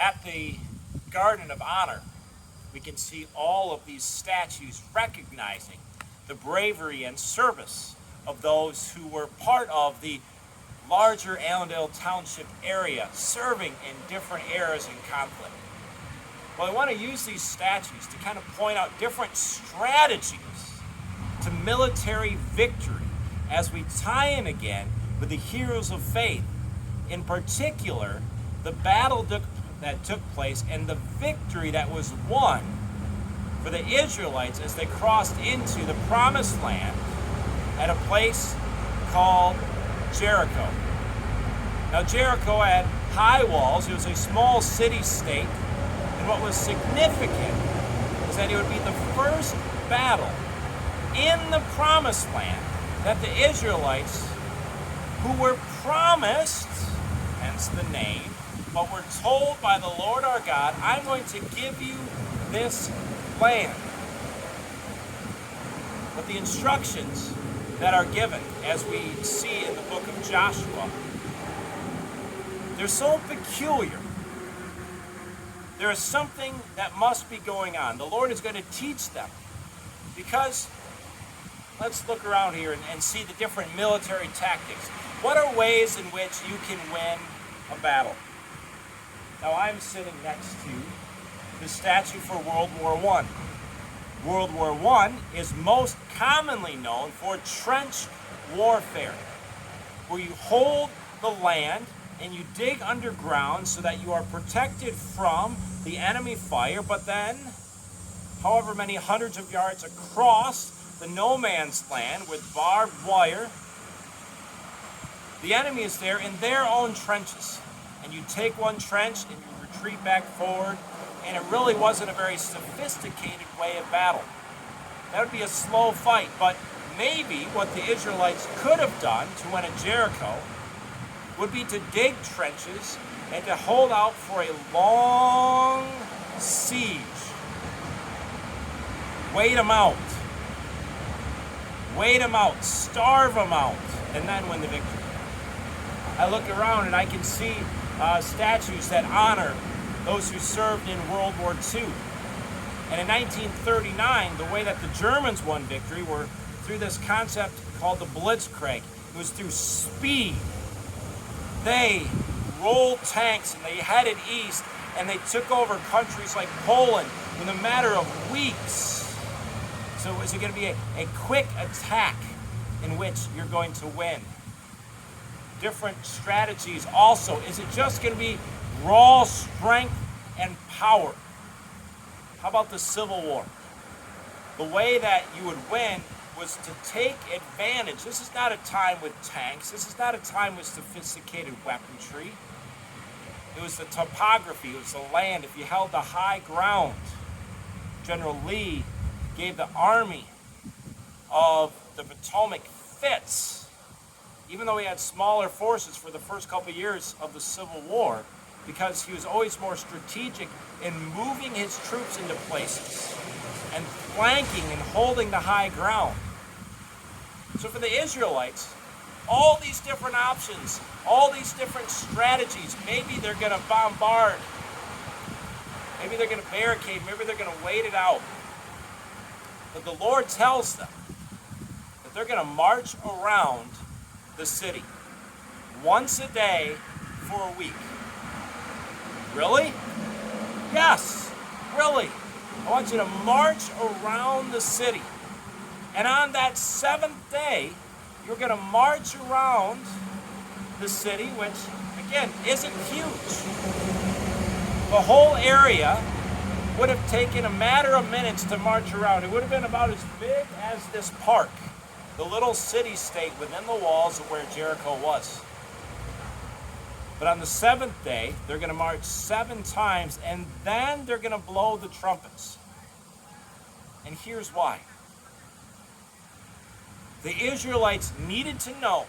At the Garden of Honor, we can see all of these statues recognizing the bravery and service of those who were part of the larger Allendale Township area, serving in different eras in conflict. Well, I want to use these statues to kind of point out different strategies to military victory as we tie in again with the heroes of faith, in particular, the battle that took place and the victory that was won for the Israelites as they crossed into the promised land at a place called Jericho. Now, Jericho had high walls. It was a small city-state. And what was significant is that it would be the first battle in the promised land that the Israelites, who were promised, hence the name, but were told by the Lord our God, I'm going to give you this land. But the instructions that are given, as we see in the book of Joshua, they're so peculiar. There is something that must be going on. The Lord is going to teach them. Because, let's look around here and see the different military tactics. What are ways in which you can win a battle? Now, I'm sitting next to the statue for World War I. World War I is most commonly known for trench warfare, where you hold the land and you dig underground so that you are protected from the enemy fire, but then, however many hundreds of yards across the no man's land with barbed wire, the enemy is there in their own trenches. And you take one trench and you retreat back forward, and it really wasn't a very sophisticated way of battle. That would be a slow fight, but maybe what the Israelites could have done to win at Jericho would be to dig trenches and to hold out for a long siege. Wait them out. Wait them out. Starve them out. And then win the victory. I look around and I can see statues that honor those who served in World War II. And in 1939, the way that the Germans won victory were through this concept called the Blitz Crank. It was through speed. They rolled tanks and they headed east and they took over countries like Poland in a matter of weeks. So is it going to be a quick attack in which you're going to win? Different strategies also. Is it just going to be raw strength and power? How about the Civil War? The way that you would win was to take advantage. This is not a time with tanks. This is not a time with sophisticated weaponry. It was the topography. It was the land. If you held the high ground, General Lee gave the Army of the Potomac fits, even though he had smaller forces for the first couple of years of the Civil War, because he was always more strategic in moving his troops into places and flanking and holding the high ground. So for the Israelites, all these different options, all these different strategies, maybe they're going to bombard, maybe they're going to barricade, maybe they're going to wait it out. But the Lord tells them that they're going to march around the city once a day for a week. Really? Yes, really. I want you to march around the city. And on that seventh day, you're going to march around the city, which, again, isn't huge. The whole area would have taken a matter of minutes to march around. It would have been about as big as this park, the little city-state within the walls of where Jericho was. But on the seventh day, they're going to march 7 times, and then they're going to blow the trumpets. And here's why. The Israelites needed to know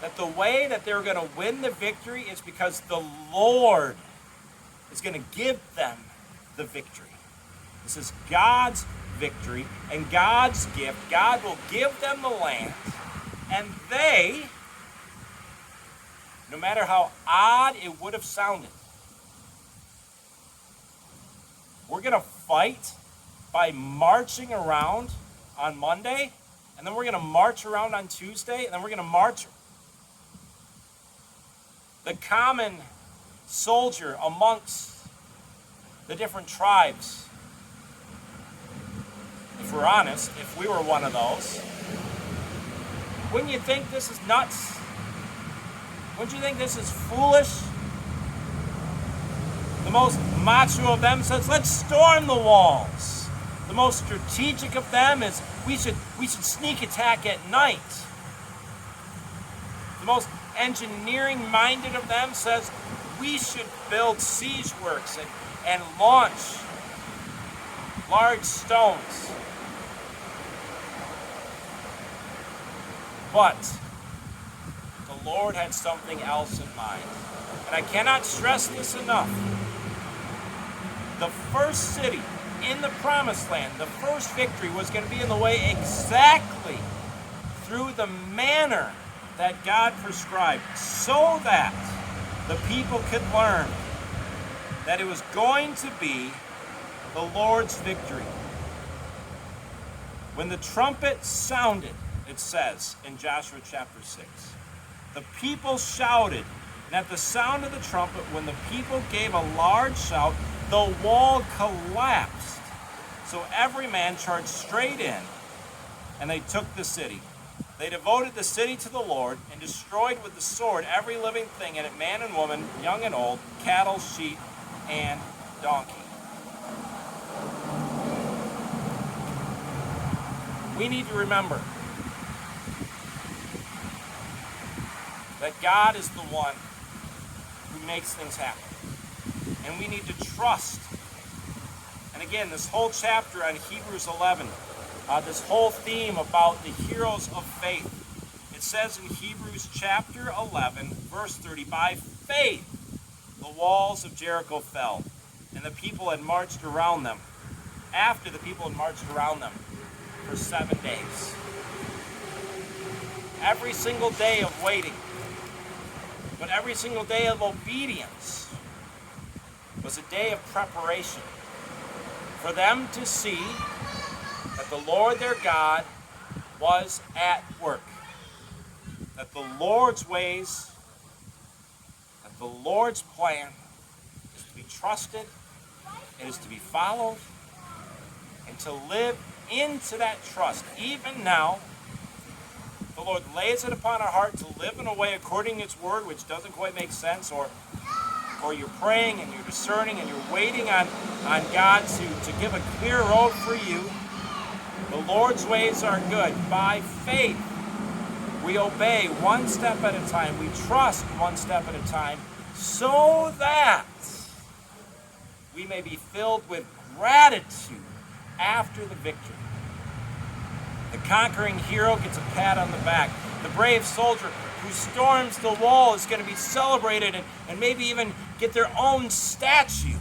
that the way that they were going to win the victory is because the Lord is going to give them the victory. This is God's victory and God's gift. God will give them the land, and they, no matter how odd it would have sounded, we're going to fight by marching around on Monday, and then we're going to march around on Tuesday, and then we're going to march. The common soldier amongst the different tribes, if we're honest, if we were one of those, wouldn't you think this is nuts? Wouldn't you think this is foolish? The most macho of them says, let's storm the walls. The most strategic of them is we should sneak attack at night. The most engineering minded of them says we should build siege works and launch large stones. But the Lord had something else in mind. And I cannot stress this enough. The first city in the promised land, the first victory was going to be in the way exactly through the manner that God prescribed, so that the people could learn that it was going to be the Lord's victory. When the trumpet sounded, it says in Joshua chapter 6, the people shouted, and at the sound of the trumpet, when the people gave a large shout, the wall collapsed. So every man charged straight in, and they took the city. They devoted the city to the Lord and destroyed with the sword every living thing in it, man and woman, young and old, cattle, sheep, and donkey. We need to remember that God is the one who makes things happen. And we need to trust. And again, this whole chapter on Hebrews 11, this whole theme about the heroes of faith. It says in Hebrews chapter 11, verse 30, by faith the walls of Jericho fell, and the people had marched around them. After the people had marched around them for 7 days. Every single day of waiting, but every single day of obedience was a day of preparation for them to see that the Lord their God was at work. That the Lord's ways, that the Lord's plan is to be trusted, it is to be followed, and to live into that trust. Even now, the Lord lays it upon our heart to live in a way according to His word, which doesn't quite make sense, or you're praying and you're discerning and you're waiting on God to give a clear road for you. The Lord's ways are good. By faith, we obey one step at a time. We trust one step at a time, so that we may be filled with gratitude after the victory. The conquering hero gets a pat on the back. The brave soldier who storms the wall is going to be celebrated and maybe even get their own statue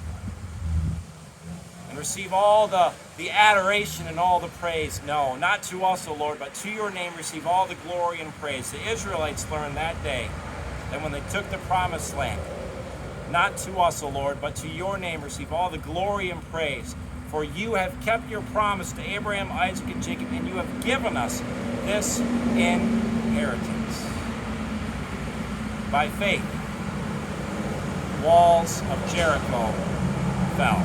and receive all the adoration and all the praise. No, not to us, O Lord, but to your name receive all the glory and praise. The Israelites learned that day that when they took the promised land, not to us, O Lord, but to your name receive all the glory and praise. For you have kept your promise to Abraham, Isaac, and Jacob, and you have given us this inheritance. By faith, walls of Jericho fell.